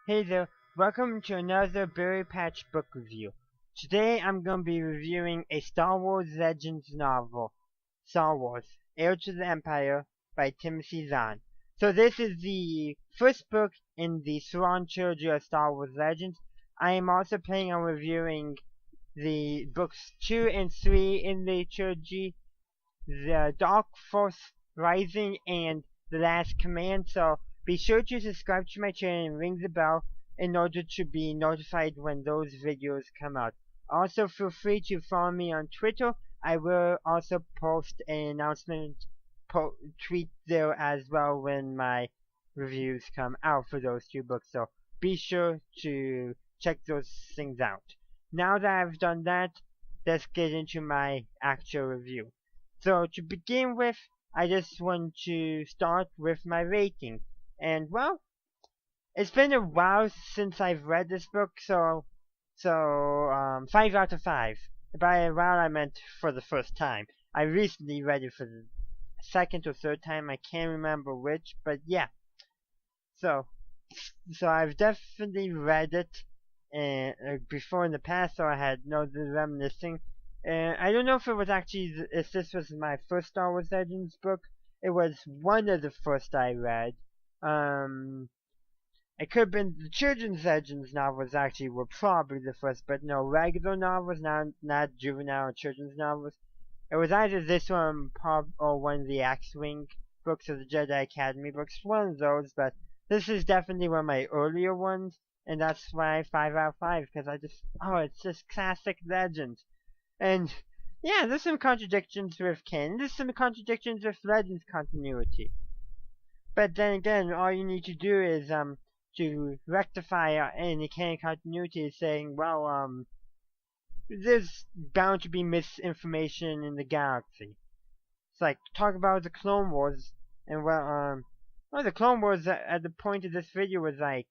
Hey there, welcome to another Berry Patch book review. Today I'm going to be reviewing a Star Wars Legends novel, Star Wars, Heir to the Empire by Timothy Zahn. So this is the first book in the Thrawn Trilogy of Star Wars Legends. I am also planning on reviewing the books 2 and 3 in the trilogy, the Dark Force Rising and The Last Command, so be sure to subscribe to my channel and ring the bell in order to be notified when those videos come out. Also, feel free to follow me on Twitter. I will also post an announcement tweet there as well when my reviews come out for those two books, so be sure to check those things out. Now that I've done that, let's get into my actual review. So to begin with, I just want to start with my rating. And well, it's been a while since I've read this book, so 5 out of 5. By a while I meant for the first time. I recently read it for the second or third time, I can't remember which, but yeah. So I've definitely read it before in the past, so I had no reminiscing. I don't know if it was actually if this was my first Star Wars Legends book. It was one of the first I read. It could have been the children's Legends novels actually were probably the first, but no, regular novels, not juvenile or children's novels. It was either this one or one of the X-Wing books or the Jedi Academy books, one of those, but this is definitely one of my earlier ones, and that's why 5 out of 5, because it's just classic Legends. And yeah, there's some contradictions with canon, there's some contradictions with Legends continuity. But then again, all you need to do is to rectify any canon continuity, saying, well, there's bound to be misinformation in the galaxy. It's like talk about the Clone Wars, and the Clone Wars at the point of this video was like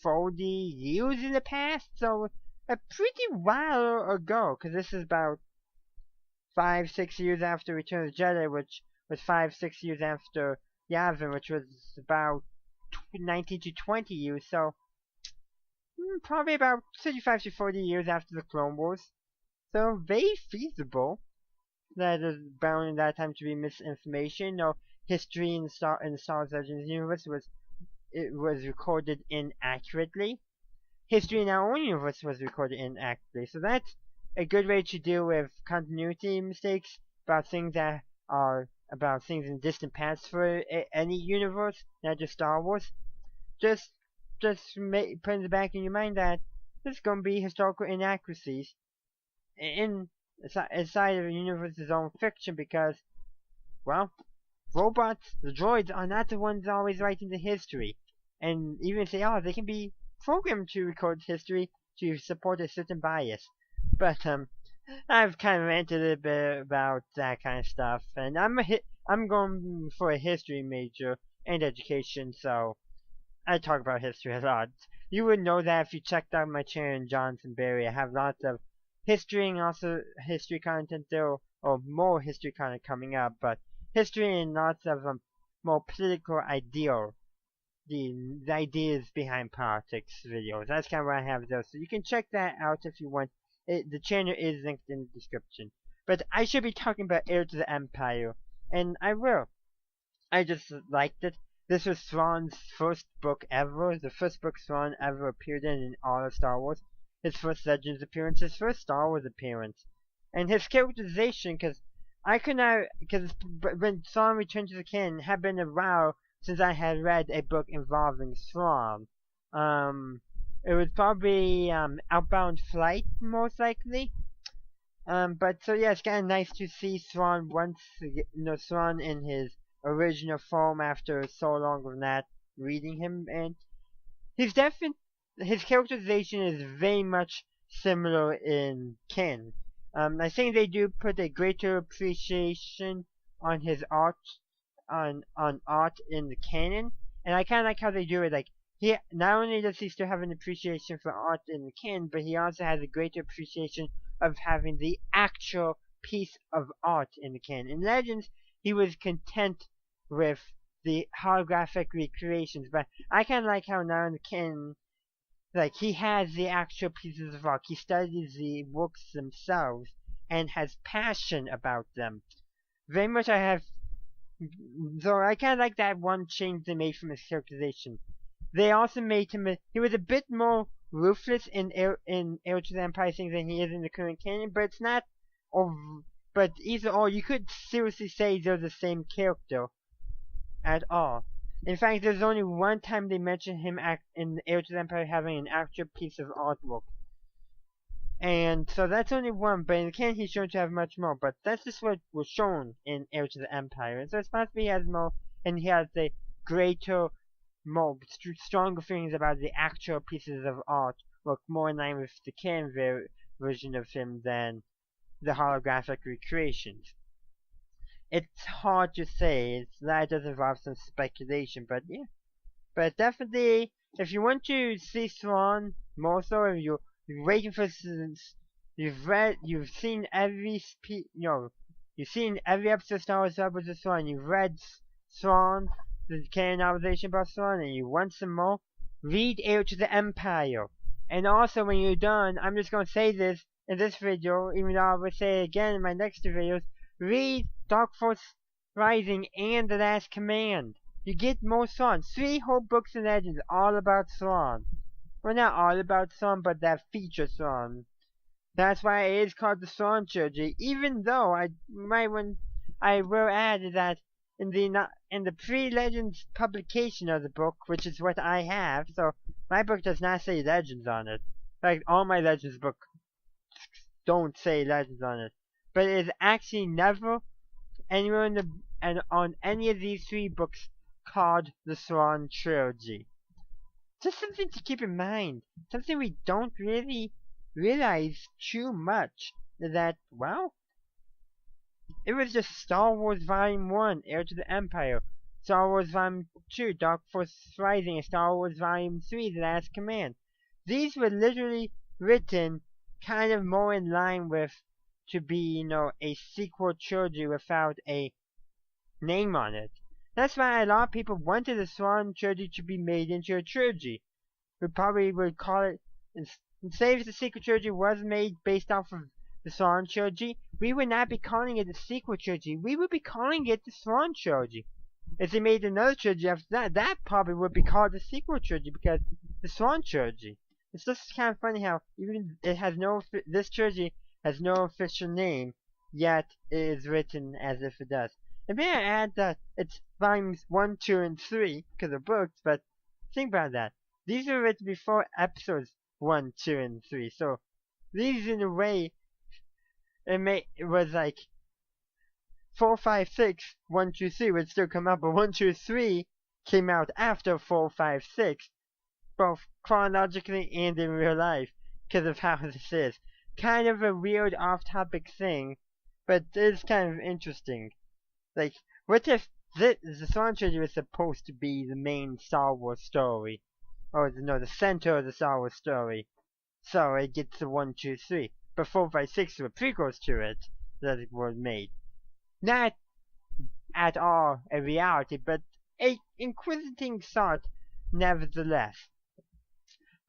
40 years in the past, so a pretty while ago, because this is about 5-6 years after Return of the Jedi, which was 5-6 years after Yavin, which was about 19 to 20 years, so probably about 35 to 40 years after the Clone Wars. So very feasible that is bound in that time to be misinformation. No, history in the Star Wars Legends universe was recorded inaccurately. History in our own universe was recorded inaccurately. So that's a good way to deal with continuity mistakes about things that are about things in distant past for any universe, not just Star Wars. Just put in the back in your mind that there's going to be historical inaccuracies inside of the universe's own fiction, because, well, robots, the droids, are not the ones always writing the history. And even if they are, they can be programmed to record history to support a certain bias. But I've kind of ranted a bit about that kind of stuff, and I'm going for a history major and education, so I talk about history a lot. You would know that if you checked out my channel in Johnson Berry. I have lots of history and also history content there, or more history content coming up, but history and lots of more political the ideas behind politics videos. That's kind of what I have there, so you can check that out if you want. The channel is linked in the description. But I should be talking about Heir to the Empire, and I will. I just liked it. This was Thrawn's first book ever, the first book Thrawn ever appeared in all of Star Wars. His first Legends appearance, his first Star Wars appearance. And his characterization, because when Thrawn returned to the canon, it had been a while since I had read a book involving Thrawn. It was probably Outbound Flight, most likely. But so yeah, it's kind of nice to see Thrawn Thrawn in his original form after so long of not reading him, and his characterization is very much similar in canon. I think they do put a greater appreciation on his art, on art in the canon, and I kind of like how they do it. Like, he not only does he still have an appreciation for art in the canon, but he also has a greater appreciation of having the actual piece of art in the canon. In Legends, he was content with the holographic recreations, but I kind of like how now in the canon, like, he has the actual pieces of art. He studies the works themselves and has passion about them. Very much I have, though I kind of like that one change they made from his characterization. They also made him, he was a bit more ruthless in Heir to the Empire things than he is in the current canon, but it's not, but either or, you could seriously say they're the same character at all. In fact, there's only one time they mention him in Heir to the Empire having an actual piece of artwork. And so that's only one, but in the canon he's shown to have much more, but that's just what was shown in Heir to the Empire. And so it's possible he has more, and he has a greater, more stronger feelings about the actual pieces of art, look more in line with the canon version of him than the holographic recreations. It's hard to say. That does involve some speculation, but yeah. But definitely, if you want to see Thrawn more so, if you're waiting for, you've seen every you've seen every episode of Star Wars Rebels of Thrawn, you've read Thrawn, the canonization about Thrawn, and you want some more, read Heir to the Empire. And also, when you're done, I'm just going to say this in this video, even though I will say it again in my next two videos, read Dark Force Rising and The Last Command. You get more Thrawn. 3 whole books and legends all about Thrawn. Well, not all about Thrawn, but that feature Thrawn. That's why it is called the Thrawn Trilogy, even though I will add that in the pre-Legends publication of the book, which is what I have, so my book does not say Legends on it. In fact, all my Legends books don't say Legends on it. But it is actually never anywhere on any of these 3 books called the Thrawn Trilogy. Just something to keep in mind. Something we don't really realize too much. That, well, it was just Star Wars Volume 1, Heir to the Empire, Star Wars Volume 2, Dark Force Rising, and Star Wars Volume 3, The Last Command. These were literally written kind of more in line with to be, a sequel trilogy without a name on it. That's why a lot of people wanted the Thrawn Trilogy to be made into a trilogy. We probably would call it, say if the sequel trilogy was made based off of the Thrawn Trilogy, we would not be calling it the sequel trilogy. We would be calling it the Thrawn Trilogy. If they made another trilogy after that, that probably would be called the sequel trilogy because the Thrawn Trilogy. It's just kind of funny how even this trilogy has no official name, yet it is written as if it does. And may I add that it's volumes 1, 2, and 3 because of books, but think about that. These were written before episodes 1, 2, and 3, so these in a way, it was like 4, 5, 6, 1, 2, 3 would still come out, but 1, 2, 3 came out after 4, 5, 6, both chronologically and in real life, because of how this is. Kind of a weird off-topic thing, but it's kind of interesting. Like, what if the Thrawn Trilogy was supposed to be the main Star Wars story? Or, no, the center of the Star Wars story. So, it gets the 1, 2, 3. But 4, 5, 6 were prequels to it that were made. Not at all a reality, but a inquisiting thought nevertheless.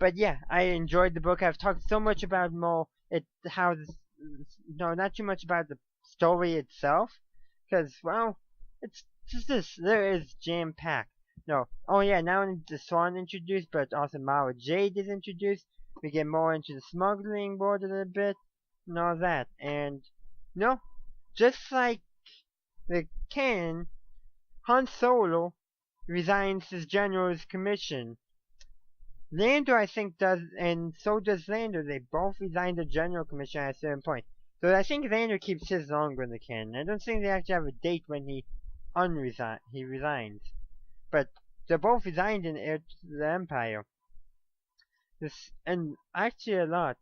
But yeah, I enjoyed the book. I've talked so much about not too much about the story itself. Because, well, it's just this. There is jam-packed. No. Oh, yeah, not only the Thrawn introduced, but also Mara Jade is introduced. We get more into the smuggling world a little bit, and all that. And, just like the canon, Han Solo resigns his general's commission. Lando, I think, does, and so does Lando. They both resign the general commission at a certain point. So I think Vander keeps his longer in the canon. I don't think they actually have a date when he resigns. But they're both resigned in Heir to the Empire. And actually a lot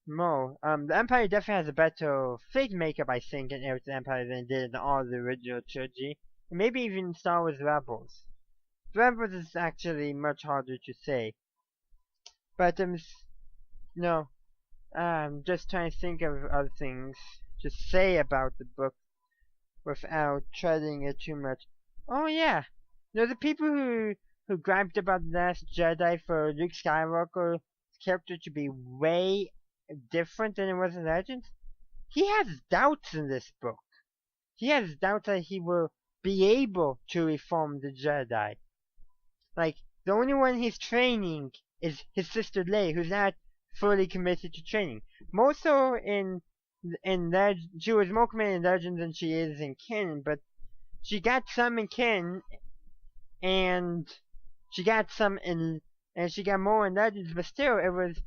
more. The Empire definitely has a better face makeup, I think, in Heir to the Empire than it did in all the original trilogy. And maybe even Star Wars Rebels. Rebels is actually much harder to say. But, I'm just trying to think of other things to say about the book without treading it too much. Oh yeah, The people who griped about The Last Jedi for Luke Skywalker's character to be way different than it was in Legends, he has doubts in this book. He has doubts that he will be able to reform the Jedi. Like, the only one he's training is his sister Leia, who's not fully committed to training. More so she was more committed in Legends than she is in canon, but she got some in canon, and she got more in Legends, but still, it was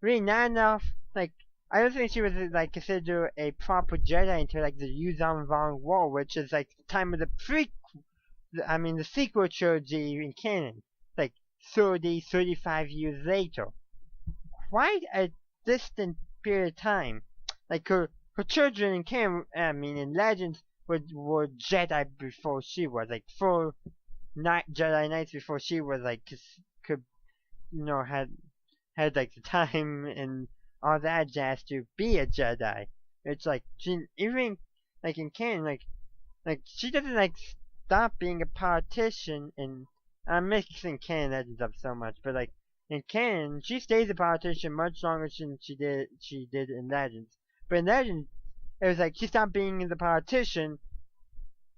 really not enough. Like, I don't think she was like considered a proper Jedi until like the Yuzan Vong War, which is like the time of the sequel trilogy in canon, like 35 years later. Quite a distant period of time. Like her children in canon, in Legends were Jedi before she was, like full Jedi Knights before she was like could had like the time and all that jazz to be a Jedi. It's like even like in canon, like she doesn't like stop being a politician. And I'm mixing canon Legends up so much, but like in canon, she stays a politician much longer than she did in Legends. But in Legends, it was like she stopped being the politician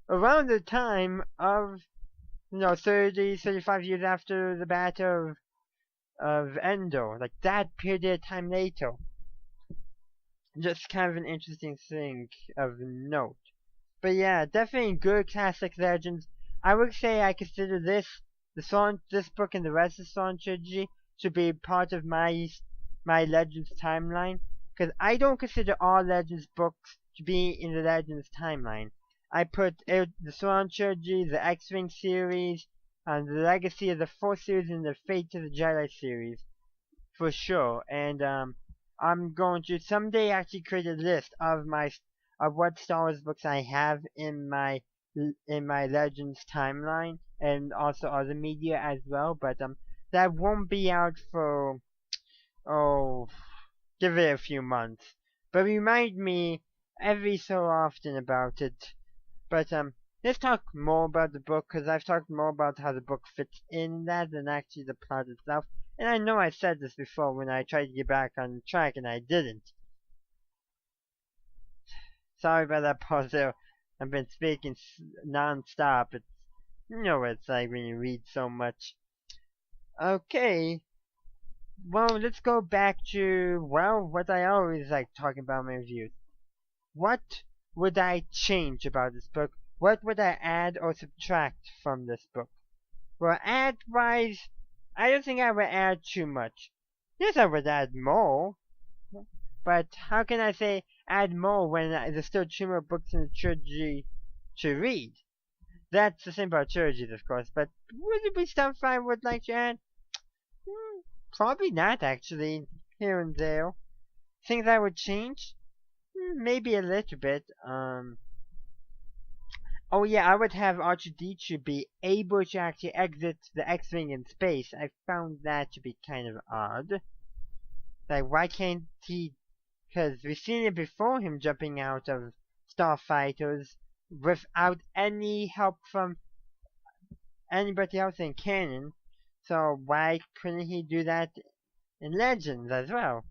around the time of 35 years after the Battle of Endor, like that period of time later. Just kind of an interesting thing of note. But yeah, definitely good classic Legends. I would say I consider this book and the rest of the Thrawn Trilogy should be part of my Legends timeline, because I don't consider all Legends books to be in the Legends timeline. I put the Thrawn Trilogy, the X-Wing series, and the Legacy of the Force series, and the Fate of the Jedi series for sure. And I'm going to someday actually create a list of what Star Wars books I have in my Legends timeline, and also other media as well. But that won't be out for give it a few months. But remind me every so often about it. But let's talk more about the book, because I've talked more about how the book fits in that than actually the plot itself. And I know I said this before when I tried to get back on track and I didn't. Sorry about that pause there. I've been speaking non-stop. It's, what it's like when you read so much. Okay. Well, let's go back to, what I always like talking about in my reviews. What would I change about this book? What would I add or subtract from this book? Well, add-wise, I don't think I would add too much. Yes, I would add more. But how can I say add more when there's still 2 more books in the trilogy to read? That's the same about trilogies, of course. But would it be stuff I would like to add? Probably not, actually. Here and there. Things I would change? Maybe a little bit. Oh yeah, I would have R2-D2 be able to actually exit the X-Wing in space. I found that to be kind of odd. Like, why can't he? Because we've seen it before, him jumping out of starfighters without any help from anybody else in canon. So why couldn't he do that in Legends as well?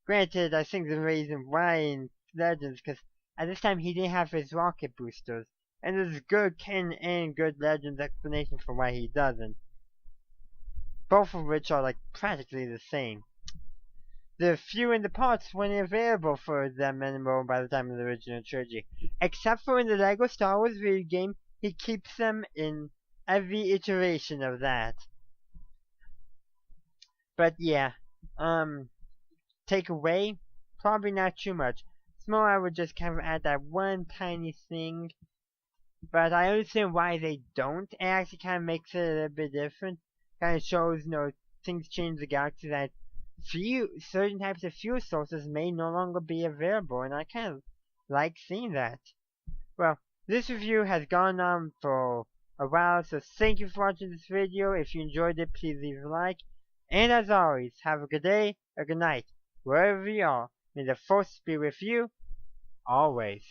Granted, I think the reason why in Legends, because at this time he didn't have his rocket boosters. And there's good canon and good Legends explanation for why he doesn't. Both of which are like practically the same. The few in the parts weren't available for them anymore by the time of the original trilogy. Except for in the LEGO Star Wars video game, he keeps them in every iteration of that. But yeah, take away, probably not too much. Small, I would just kind of add that one tiny thing. But I understand why they don't. It actually kind of makes it a little bit different. Kind of shows, things change the galaxy, that certain types of fuel sources may no longer be available, and I kind of like seeing that. Well, this review has gone on for a while, so thank you for watching this video. If you enjoyed it, please leave a like. And as always, have a good day or good night, wherever you are. May the Force be with you, always.